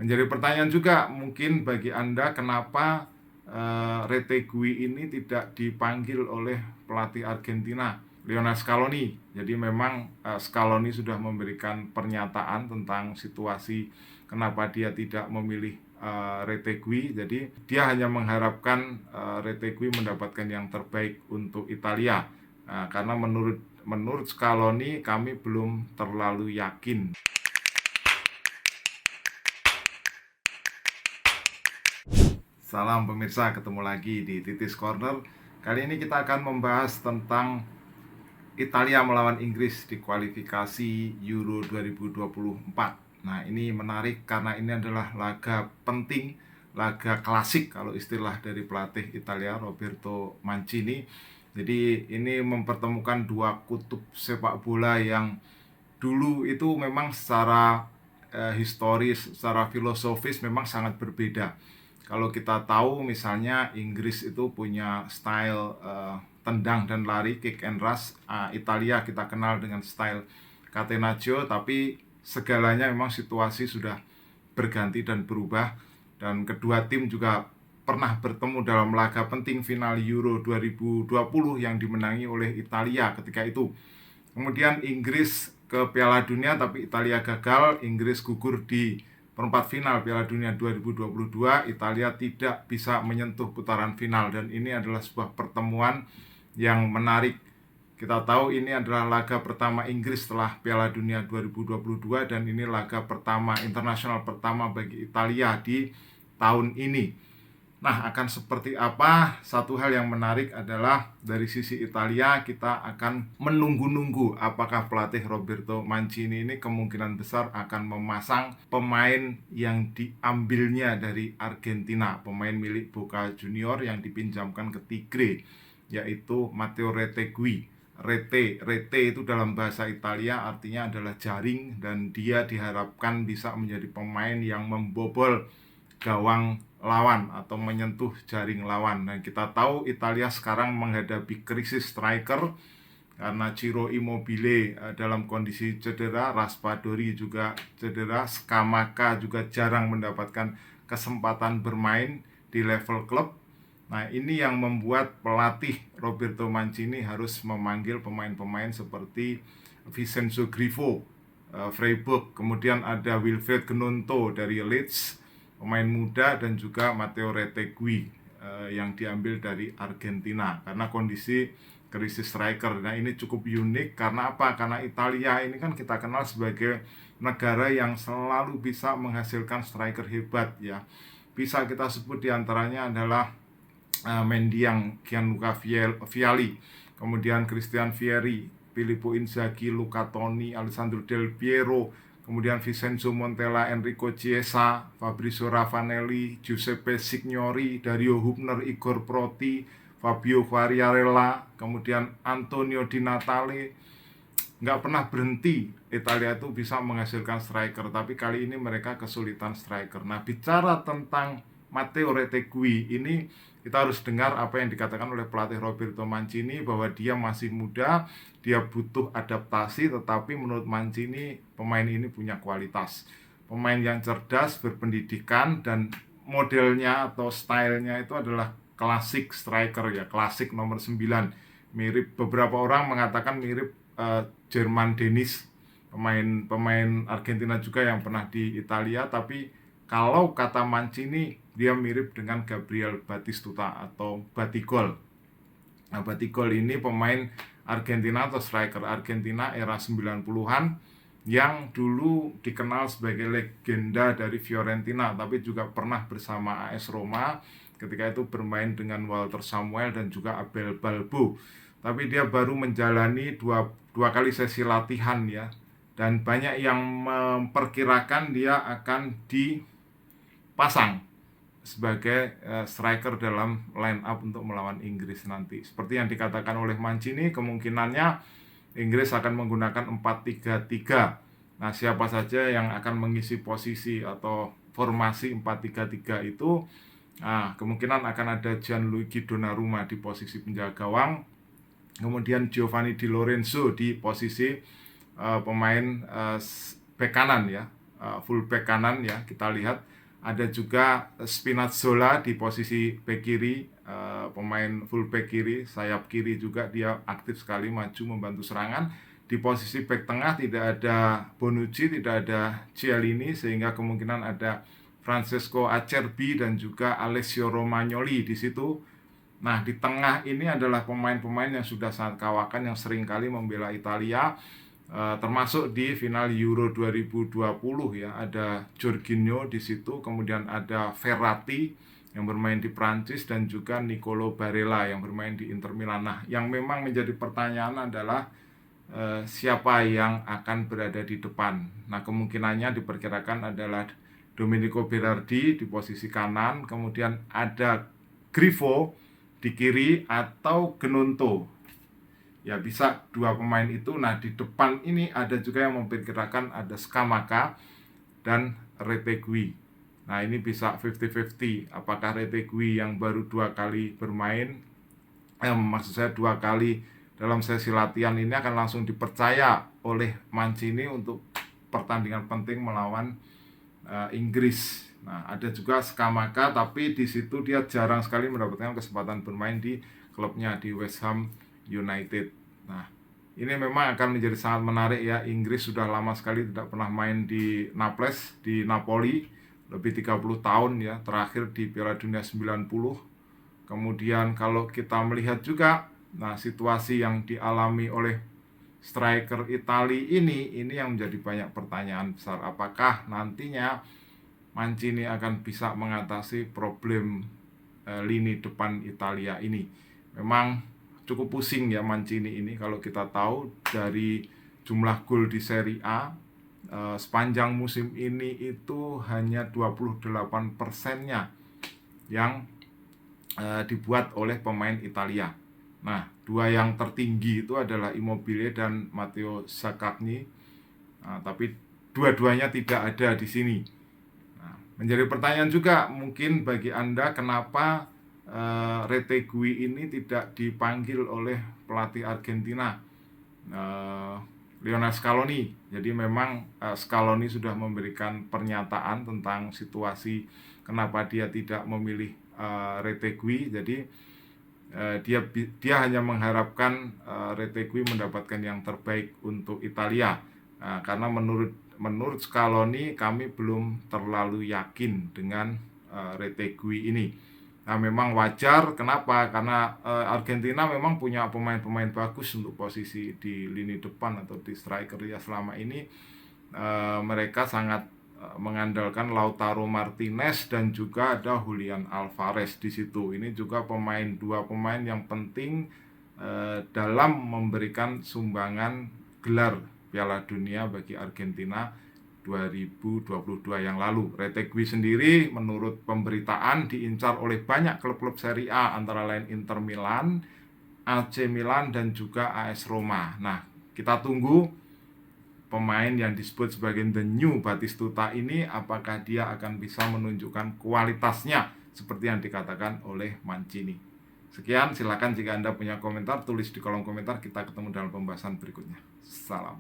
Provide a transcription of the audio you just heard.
Menjadi pertanyaan juga mungkin bagi Anda, kenapa Retegui ini tidak dipanggil oleh pelatih Argentina, Lionel Scaloni. Jadi memang Scaloni sudah memberikan pernyataan tentang situasi kenapa dia tidak memilih Retegui. Jadi dia hanya mengharapkan Retegui mendapatkan yang terbaik untuk Italia. Karena menurut Scaloni, kami belum terlalu yakin. Salam pemirsa, ketemu lagi di Titis Corner. Kali ini kita akan membahas tentang Italia melawan Inggris di kualifikasi Euro 2024. Nah, ini menarik karena ini adalah laga penting, laga klasik kalau istilah dari pelatih Italia Roberto Mancini. Jadi ini mempertemukan dua kutub sepak bola yang dulu itu memang secara historis, secara filosofis memang sangat berbeda. Kalau kita tahu misalnya Inggris itu punya style tendang dan lari, kick and rush. Italia kita kenal dengan style catenaccio, tapi segalanya memang situasi sudah berganti dan berubah. Dan kedua tim juga pernah bertemu dalam laga penting final Euro 2020 yang dimenangi oleh Italia ketika itu. Kemudian Inggris ke Piala Dunia tapi Italia gagal. Inggris gugur di perempat final Piala Dunia 2022, Italia tidak bisa menyentuh putaran final. Dan ini adalah sebuah pertemuan yang menarik. Kita tahu ini adalah laga pertama Inggris setelah Piala Dunia 2022, dan ini laga pertama internasional pertama bagi Italia di tahun ini. Nah, akan seperti apa? Satu hal yang menarik adalah dari sisi Italia, kita akan menunggu-nunggu apakah pelatih Roberto Mancini ini kemungkinan besar akan memasang pemain yang diambilnya dari Argentina, pemain milik Boca Junior yang dipinjamkan ke Tigre, yaitu Matteo Retegui. Rete itu dalam bahasa Italia artinya adalah jaring, dan dia diharapkan bisa menjadi pemain yang membobol gawang lawan atau menyentuh jaring lawan. Nah, kita tahu Italia sekarang menghadapi krisis striker karena Ciro Immobile dalam kondisi cedera, Raspadori juga cedera, Scamacca juga jarang mendapatkan kesempatan bermain di level klub. Nah, ini yang membuat pelatih Roberto Mancini harus memanggil pemain-pemain seperti Vincenzo Grifo, Freiburg, kemudian ada Wilfried Gnonto dari Leeds, pemain muda, dan juga Matteo Retegui yang diambil dari Argentina karena kondisi krisis striker. Nah, ini cukup unik karena apa? Karena Italia ini kan kita kenal sebagai negara yang selalu bisa menghasilkan striker hebat ya. Bisa kita sebut diantaranya adalah Mendiang, Gianluca Vialli, kemudian Christian Vieri, Filippo Inzaghi, Luca Toni, Alessandro Del Piero, kemudian Vincenzo Montella, Enrico Chiesa, Fabrizio Ravanelli, Giuseppe Signori, Dario Hübner, Igor Proti, Fabio Quagliarella, kemudian Antonio Di Natale. Nggak pernah berhenti Italia itu bisa menghasilkan striker, tapi kali ini mereka kesulitan striker. Nah, bicara tentang Matteo Retegui ini, kita harus dengar apa yang dikatakan oleh pelatih Roberto Mancini, bahwa dia masih muda, dia butuh adaptasi, tetapi menurut Mancini pemain ini punya kualitas. Pemain yang cerdas, berpendidikan, dan modelnya atau stylenya itu adalah klasik striker ya, klasik nomor 9. Mirip, beberapa orang mengatakan mirip Jerman Dennis, pemain Argentina juga yang pernah di Italia, tapi kalau kata Mancini dia mirip dengan Gabriel Batistuta atau Batigol. Nah, Batigol ini pemain Argentina atau striker Argentina era 90-an yang dulu dikenal sebagai legenda dari Fiorentina, tapi juga pernah bersama AS Roma ketika itu bermain dengan Walter Samuel dan juga Abel Balbo. Tapi dia baru menjalani dua kali sesi latihan ya, dan banyak yang memperkirakan dia akan dipasang sebagai striker dalam line up untuk melawan Inggris nanti. Seperti yang dikatakan oleh Mancini, kemungkinannya Inggris akan menggunakan 4-3-3. Nah, siapa saja yang akan mengisi posisi atau formasi 4-3-3 itu? Nah, kemungkinan akan ada Gianluigi Donnarumma di posisi penjaga gawang, kemudian Giovanni Di Lorenzo di posisi pemain bek kanan ya, fullback kanan ya. Kita lihat ada juga Spinazzola di posisi bek kiri, pemain fullback kiri, sayap kiri juga dia aktif sekali maju membantu serangan. Di posisi bek tengah tidak ada Bonucci, tidak ada Chiellini, sehingga kemungkinan ada Francesco Acerbi dan juga Alessio Romagnoli di situ. Nah, di tengah ini adalah pemain-pemain yang sudah sangat kawakan, yang sering kali membela Italia, termasuk di final Euro 2020 ya. Ada Jorginho di situ, kemudian ada Verratti yang bermain di Prancis, dan juga Nicolo Barella yang bermain di Inter Milan. Nah, yang memang menjadi pertanyaan adalah siapa yang akan berada di depan. Nah, kemungkinannya diperkirakan adalah Domenico Berardi di posisi kanan, kemudian ada Grifo di kiri, atau Gnonto. Ya, bisa dua pemain itu. Nah, di depan ini ada juga yang memperkirakan ada Scamacca dan Retegui. Nah, ini bisa 50-50. Apakah Retegui yang baru 2 kali bermain, maksud saya 2 kali dalam sesi latihan ini, akan langsung dipercaya oleh Mancini untuk pertandingan penting melawan Inggris. Nah, ada juga Scamacca, tapi di situ dia jarang sekali mendapatkan kesempatan bermain di klubnya, di West Ham United. Nah, ini memang akan menjadi sangat menarik ya. Inggris sudah lama sekali tidak pernah main di Naples, di Napoli, lebih 30 tahun ya, terakhir di Piala Dunia 90. Kemudian kalau kita melihat juga, nah, situasi yang dialami oleh striker Italia ini yang menjadi banyak pertanyaan besar. Apakah nantinya Mancini akan bisa mengatasi problem lini depan Italia ini? Memang cukup pusing ya Mancini ini. Kalau kita tahu dari jumlah gol di Serie A sepanjang musim ini itu hanya 28%-nya yang dibuat oleh pemain Italia. Nah, 2 yang tertinggi itu adalah Immobile dan Matteo Zaccagni. Nah, tapi dua-duanya tidak ada di sini. Nah, menjadi pertanyaan juga mungkin bagi Anda, kenapa Retegui ini tidak dipanggil oleh pelatih Argentina, Lionel Scaloni. Jadi memang Scaloni sudah memberikan pernyataan tentang situasi kenapa dia tidak memilih Retegui. Jadi dia hanya mengharapkan Retegui mendapatkan yang terbaik untuk Italia. Karena menurut Scaloni, kami belum terlalu yakin dengan Retegui ini. Nah, memang wajar. Kenapa? Karena Argentina memang punya pemain-pemain bagus untuk posisi di lini depan atau di striker ya. Selama ini mereka sangat mengandalkan Lautaro Martinez dan juga ada Julian Alvarez di situ. Ini juga dua pemain yang penting dalam memberikan sumbangan gelar Piala Dunia bagi Argentina 2022 yang lalu. Retegui sendiri menurut pemberitaan diincar oleh banyak klub-klub Serie A, antara lain Inter Milan, AC Milan, dan juga AS Roma. Nah, kita tunggu pemain yang disebut sebagai the new Batistuta ini, apakah dia akan bisa menunjukkan kualitasnya seperti yang dikatakan oleh Mancini. Sekian, silakan jika Anda punya komentar, tulis di kolom komentar. Kita ketemu dalam pembahasan berikutnya. Salam.